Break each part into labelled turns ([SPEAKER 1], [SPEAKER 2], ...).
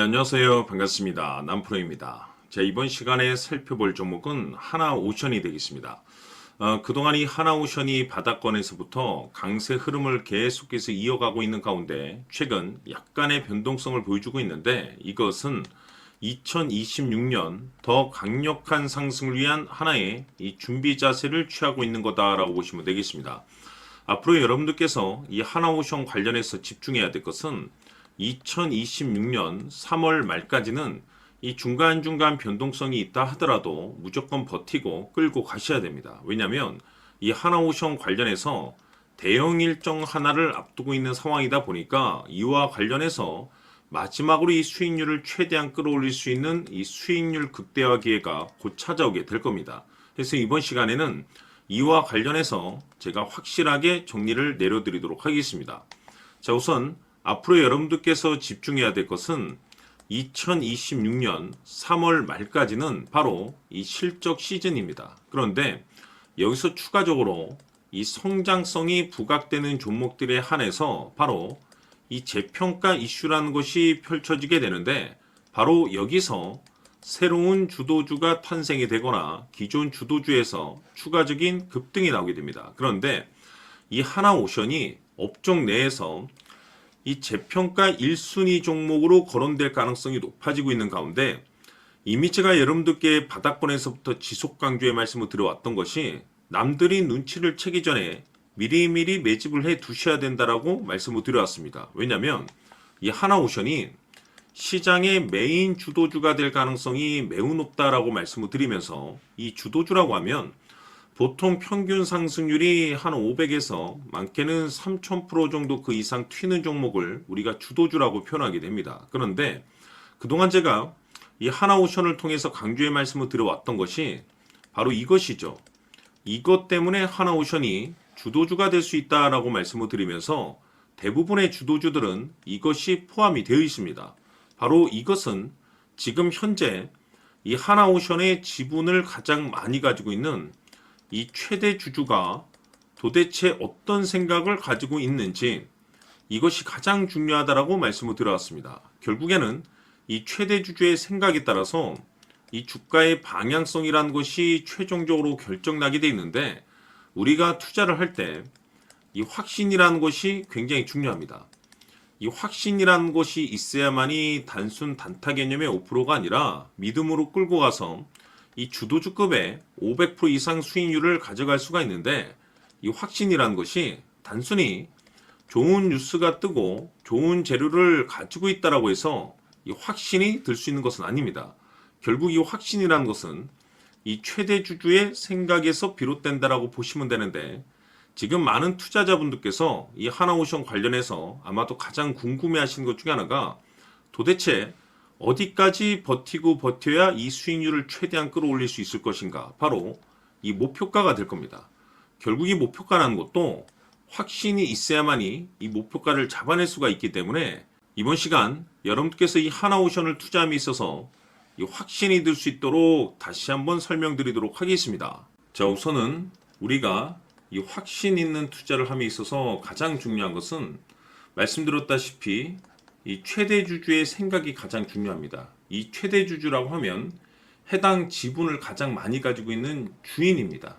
[SPEAKER 1] 안녕하세요. 반갑습니다. 남프로입니다. 자, 이번 시간에 살펴볼 종목은 하나오션이 되겠습니다. 그동안 이 하나오션이 바닥권에서부터 강세 흐름을 계속해서 이어가고 있는 가운데 최근 약간의 변동성을 보여주고 있는데, 이것은 2026년 더 강력한 상승을 위한 하나의 이 준비 자세를 취하고 있는 거다라고 보시면 되겠습니다. 앞으로 여러분들께서 이 하나오션 관련해서 집중해야 될 것은 2026년 3월 말까지는 이 중간중간 변동성이 있다 하더라도 무조건 버티고 끌고 가셔야 됩니다. 왜냐하면 이 하나오션 관련해서 대형 일정 하나를 앞두고 있는 상황이다 보니까 이와 관련해서 마지막으로 이 수익률을 최대한 끌어올릴 수 있는 이 수익률 극대화 기회가 곧 찾아오게 될 겁니다. 그래서 이번 시간에는 이와 관련해서 제가 확실하게 정리를 내려드리도록 하겠습니다. 자, 우선 앞으로 여러분들께서 집중해야 될 것은 2026년 3월 말까지는 바로 이 실적 시즌입니다. 그런데 여기서 추가적으로 이 성장성이 부각되는 종목들에 한해서 바로 이 재평가 이슈라는 것이 펼쳐지게 되는데, 바로 여기서 새로운 주도주가 탄생이 되거나 기존 주도주에서 추가적인 급등이 나오게 됩니다. 그런데 이 하나오션이 업종 내에서 이 재평가 1순위 종목으로 거론될 가능성이 높아지고 있는 가운데, 이미 제가 여러분들께 바닥권에서부터 지속 강조의 말씀을 드려왔던 것이 남들이 눈치를 채기 전에 미리미리 매집을 해 두셔야 된다라고 말씀을 드려왔습니다. 왜냐하면 이 하나오션이 시장의 메인 주도주가 될 가능성이 매우 높다라고 말씀을 드리면서, 이 주도주라고 하면 보통 평균 상승률이 한 500에서 많게는 3000% 정도 그 이상 튀는 종목을 우리가 주도주라고 표현하게 됩니다. 그런데 그동안 제가 이 하나오션을 통해서 강조의 말씀을 드려왔던 것이 바로 이것이죠. 이것 때문에 하나오션이 주도주가 될 수 있다라고 말씀을 드리면서 대부분의 주도주들은 이것이 포함이 되어 있습니다. 바로 이것은 지금 현재 이 하나오션의 지분을 가장 많이 가지고 있는 이 최대 주주가 도대체 어떤 생각을 가지고 있는지, 이것이 가장 중요하다라고 말씀을 드려왔습니다. 결국에는 이 최대 주주의 생각에 따라서 이 주가의 방향성이라는 것이 최종적으로 결정나게 돼 있는데, 우리가 투자를 할 때 이 확신이라는 것이 굉장히 중요합니다. 이 확신이라는 것이 있어야만이 단순 단타 개념의 5%가 아니라 믿음으로 끌고 가서 이 주도주급의 500% 이상 수익률을 가져갈 수가 있는데, 이 확신이라는 것이 단순히 좋은 뉴스가 뜨고 좋은 재료를 가지고 있다라고 해서 이 확신이 들 수 있는 것은 아닙니다. 결국 이 확신이라는 것은 이 최대 주주의 생각에서 비롯된다라고 보시면 되는데, 지금 많은 투자자분들께서 이 하나오션 관련해서 아마도 가장 궁금해하시는 것 중에 하나가 도대체 어디까지 버티고 버텨야 이 수익률을 최대한 끌어올릴 수 있을 것인가, 바로 이 목표가가 될 겁니다. 결국 이 목표가라는 것도 확신이 있어야만이 이 목표가를 잡아낼 수가 있기 때문에 이번 시간 여러분께서 이 하나오션을 투자함에 있어서 이 확신이 들 수 있도록 다시 한번 설명드리도록 하겠습니다. 자, 우선은 우리가 이 확신 있는 투자를 함에 있어서 가장 중요한 것은 말씀드렸다시피 이 최대 주주의 생각이 가장 중요합니다. 이 최대 주주라고 하면 해당 지분을 가장 많이 가지고 있는 주인입니다.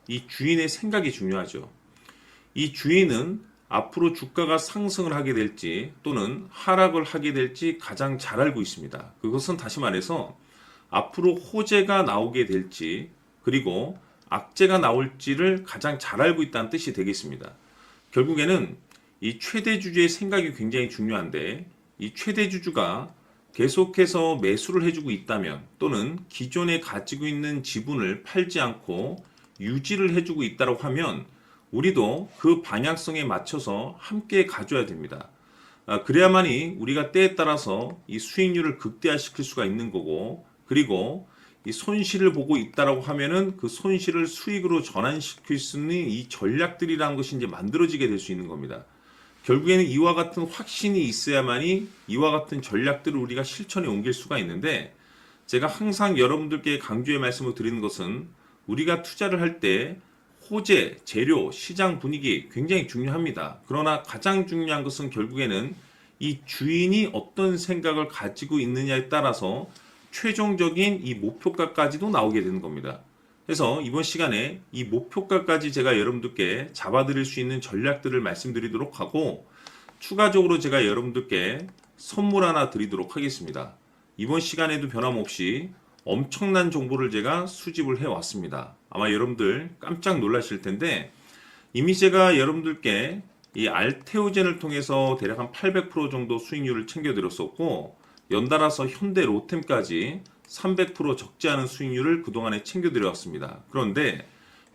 [SPEAKER 1] 이 주인의 생각이 중요하죠. 이 주인은 앞으로 주가가 상승을 하게 될지 또는 하락을 하게 될지 가장 잘 알고 있습니다. 그것은 다시 말해서 앞으로 호재가 나오게 될지 그리고 악재가 나올지를 가장 잘 알고 있다는 뜻이 되겠습니다. 결국에는 이 최대 주주의 생각이 굉장히 중요한데, 이 최대 주주가 계속해서 매수를 해주고 있다면 또는 기존에 가지고 있는 지분을 팔지 않고 유지를 해주고 있다고 하면 우리도 그 방향성에 맞춰서 함께 가져야 됩니다. 그래야만이 우리가 때에 따라서 이 수익률을 극대화시킬 수가 있는 거고, 그리고 이 손실을 보고 있다라고 하면은 그 손실을 수익으로 전환시킬 수 있는 이 전략들이라는 것이 이제 만들어지게 될 수 있는 겁니다. 결국에는 이와 같은 확신이 있어야만이 이와 같은 전략들을 우리가 실천에 옮길 수가 있는데, 제가 항상 여러분들께 강조의 말씀을 드리는 것은 우리가 투자를 할 때 호재, 재료, 시장 분위기 굉장히 중요합니다. 그러나 가장 중요한 것은 결국에는 이 주인이 어떤 생각을 가지고 있느냐에 따라서 최종적인 이 목표가까지도 나오게 되는 겁니다. 그래서 이번 시간에 이 목표가까지 제가 여러분들께 잡아드릴 수 있는 전략들을 말씀드리도록 하고, 추가적으로 제가 여러분들께 선물 하나 드리도록 하겠습니다. 이번 시간에도 변함없이 엄청난 정보를 제가 수집을 해왔습니다. 아마 여러분들 깜짝 놀라실 텐데, 이미 제가 여러분들께 이 알테오젠을 통해서 대략 한 800% 정도 수익률을 챙겨드렸었고, 연달아서 현대 로템까지 300% 적지 않은 수익률을 그동안에 챙겨드렸습니다. 그런데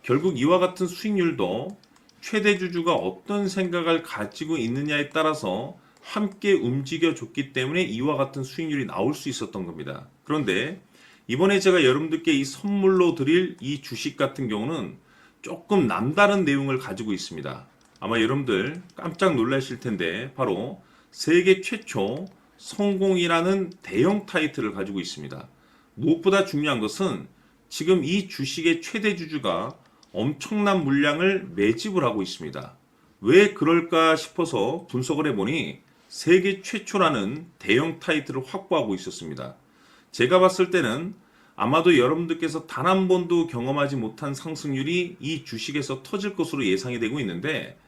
[SPEAKER 1] 결국 이와 같은 수익률도 최대 주주가 어떤 생각을 가지고 있느냐에 따라서 함께 움직여 줬기 때문에 이와 같은 수익률이 나올 수 있었던 겁니다. 그런데 이번에 제가 여러분들께 이 선물로 드릴 이 주식 같은 경우는 조금 남다른 내용을 가지고 있습니다. 아마 여러분들 깜짝 놀라실 텐데, 바로 세계 최초 성공이라는 대형 타이틀을 가지고 있습니다. 무엇보다 중요한 것은 지금 이 주식의 최대 주주가 엄청난 물량을 매집을 하고 있습니다. 왜 그럴까 싶어서 분석을 해보니 세계 최초라는 대형 타이틀을 확보하고 있었습니다. 제가 봤을 때는 아마도 여러분들께서 단 한 번도 경험하지 못한 상승률이 이 주식에서 터질 것으로 예상이 되고 있는데,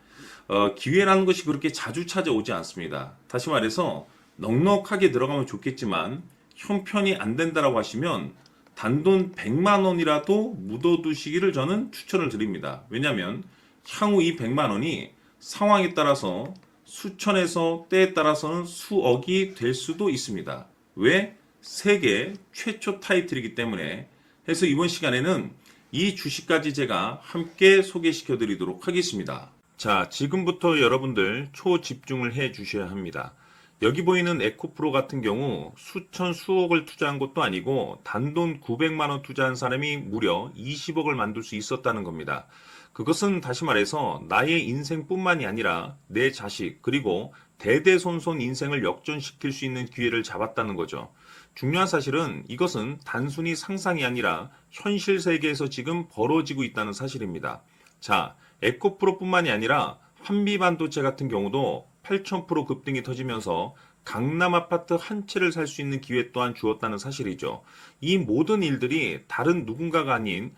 [SPEAKER 1] 기회라는 것이 그렇게 자주 찾아오지 않습니다. 다시 말해서 넉넉하게 들어가면 좋겠지만 형편이 안 된다라고 하시면 단돈 100만 원이라도 묻어두시기를 저는 추천을 드립니다. 왜냐하면 향후 이 100만 원이 상황에 따라서 수천에서 때에 따라서는 수억이 될 수도 있습니다. 왜? 세계 최초 타이틀이기 때문에. 해서 이번 시간에는 이 주식까지 제가 함께 소개시켜 드리도록 하겠습니다. 자, 지금부터 여러분들 초집중을 해 주셔야 합니다. 여기 보이는 에코프로 같은 경우 수천 수억을 투자한 것도 아니고 단돈 900만 원 투자한 사람이 무려 20억을 만들 수 있었다는 겁니다. 그것은 다시 말해서 나의 인생뿐만이 아니라 내 자식 그리고 대대손손 인생을 역전시킬 수 있는 기회를 잡았다는 거죠. 중요한 사실은 이것은 단순히 상상이 아니라 현실 세계에서 지금 벌어지고 있다는 사실입니다. 자, 에코프로뿐만이 아니라 한미반도체 같은 경우도 8,000% 급등이 터지면서 강남 아파트 한 채를 살 수 있는 기회 또한 주었다는 사실이죠. 이 모든 일들이 다른 누군가가 아닌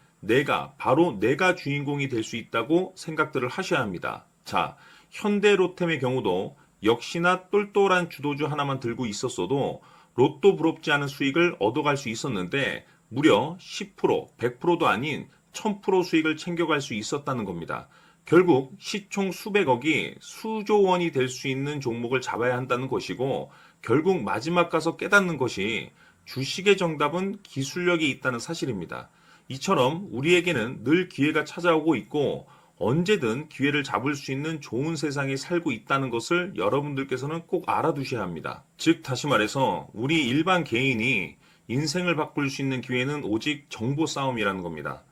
[SPEAKER 1] 바로 내가 주인공이 될 수 있다고 생각들을 하셔야 합니다. 자, 현대로템의 경우도 역시나 똘똘한 주도주 하나만 들고 있었어도 로또 부럽지 않은 수익을 얻어갈 수 있었는데 무려 10%, 100%도 아닌 1000% 수익을 챙겨갈 수 있었다는 겁니다. 결국 시총 수백억이 수조 원이 될 수 있는 종목을 잡아야 한다는 것이고, 결국 마지막 가서 깨닫는 것이 주식의 정답은 기술력이 있다는 사실입니다. 이처럼 우리에게는 늘 기회가 찾아오고 있고 언제든 기회를 잡을 수 있는 좋은 세상에 살고 있다는 것을 여러분들께서는 꼭 알아두셔야 합니다. 즉 다시 말해서 우리 일반 개인이 인생을 바꿀 수 있는 기회는 오직 정보 싸움이라는 겁니다.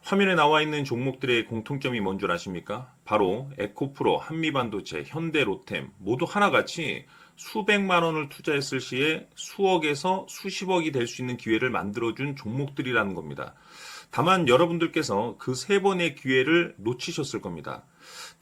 [SPEAKER 1] 화면에 나와 있는 종목들의 공통점이 뭔 줄 아십니까? 바로 에코프로, 한미반도체, 현대로템 모두 하나같이 수백만 원을 투자했을 시에 수억에서 수십억이 될 수 있는 기회를 만들어준 종목들이라는 겁니다. 다만 여러분들께서 그 세 번의 기회를 놓치셨을 겁니다.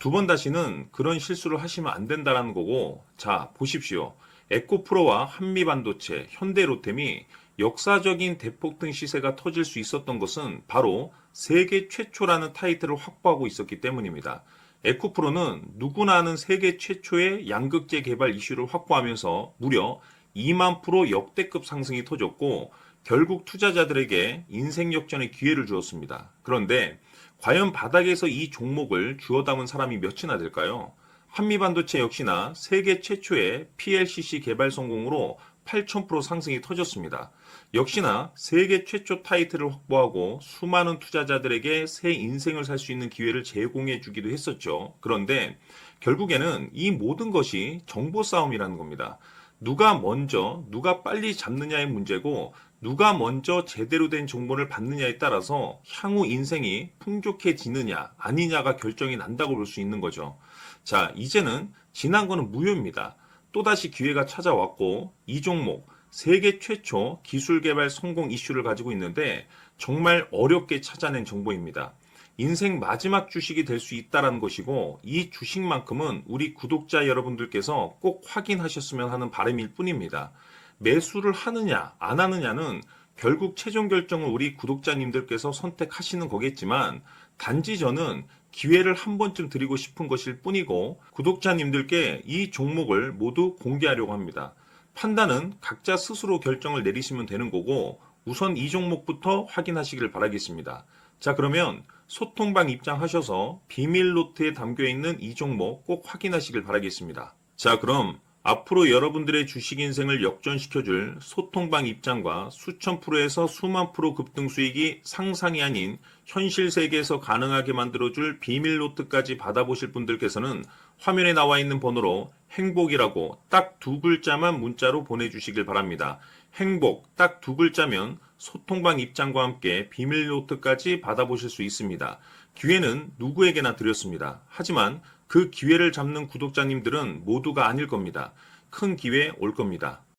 [SPEAKER 1] 두 번 다시는 그런 실수를 하시면 안 된다는 거고, 자 보십시오. 에코프로와 한미반도체, 현대로템이 역사적인 대폭등 시세가 터질 수 있었던 것은 바로 세계 최초라는 타이틀을 확보하고 있었기 때문입니다. 에코프로는 누구나 아는 세계 최초의 양극재 개발 이슈를 확보하면서 무려 2만 프로 역대급 상승이 터졌고 결국 투자자들에게 인생 역전의 기회를 주었습니다. 그런데 과연 바닥에서 이 종목을 주워 담은 사람이 몇이나 될까요? 한미반도체 역시나 세계 최초의 PLCC 개발 성공으로 8,000% 상승이 터졌습니다. 역시나 세계 최초 타이틀을 확보하고 수많은 투자자들에게 새 인생을 살 수 있는 기회를 제공해 주기도 했었죠. 그런데 결국에는 이 모든 것이 정보 싸움이라는 겁니다. 누가 먼저, 누가 빨리 잡느냐의 문제고 누가 먼저 제대로 된 정보를 받느냐에 따라서 향후 인생이 풍족해지느냐 아니냐가 결정이 난다고 볼 수 있는 거죠. 자, 이제는 지난 거는 무효입니다. 또다시 기회가 찾아왔고 이 종목 세계 최초 기술 개발 성공 이슈를 가지고 있는데 정말 어렵게 찾아낸 정보입니다. 인생 마지막 주식이 될 수 있다라는 것이고 이 주식만큼은 우리 구독자 여러분들께서 꼭 확인하셨으면 하는 바람일 뿐입니다. 매수를 하느냐 안 하느냐는 결국 최종 결정을 우리 구독자님들께서 선택하시는 거겠지만 단지 저는 기회를 한 번쯤 드리고 싶은 것일 뿐이고 구독자님들께 이 종목을 모두 공개하려고 합니다. 판단은 각자 스스로 결정을 내리시면 되는 거고 우선 이 종목부터 확인하시길 바라겠습니다. 자, 그러면 소통방 입장하셔서 비밀 노트에 담겨 있는 이 종목 꼭 확인하시길 바라겠습니다. 자, 그럼 앞으로 여러분들의 주식 인생을 역전시켜줄 소통방 입장과 수천 프로에서 수만 프로 급등 수익이 상상이 아닌 현실 세계에서 가능하게 만들어줄 비밀 노트까지 받아보실 분들께서는 화면에 나와 있는 번호로 행복이라고 딱 두 글자만 문자로 보내주시길 바랍니다. 행복 딱 두 글자면 소통방 입장과 함께 비밀 노트까지 받아보실 수 있습니다. 기회는 누구에게나 드렸습니다. 하지만 그 기회를 잡는 구독자님들은 모두가 아닐 겁니다. 큰 기회 올 겁니다.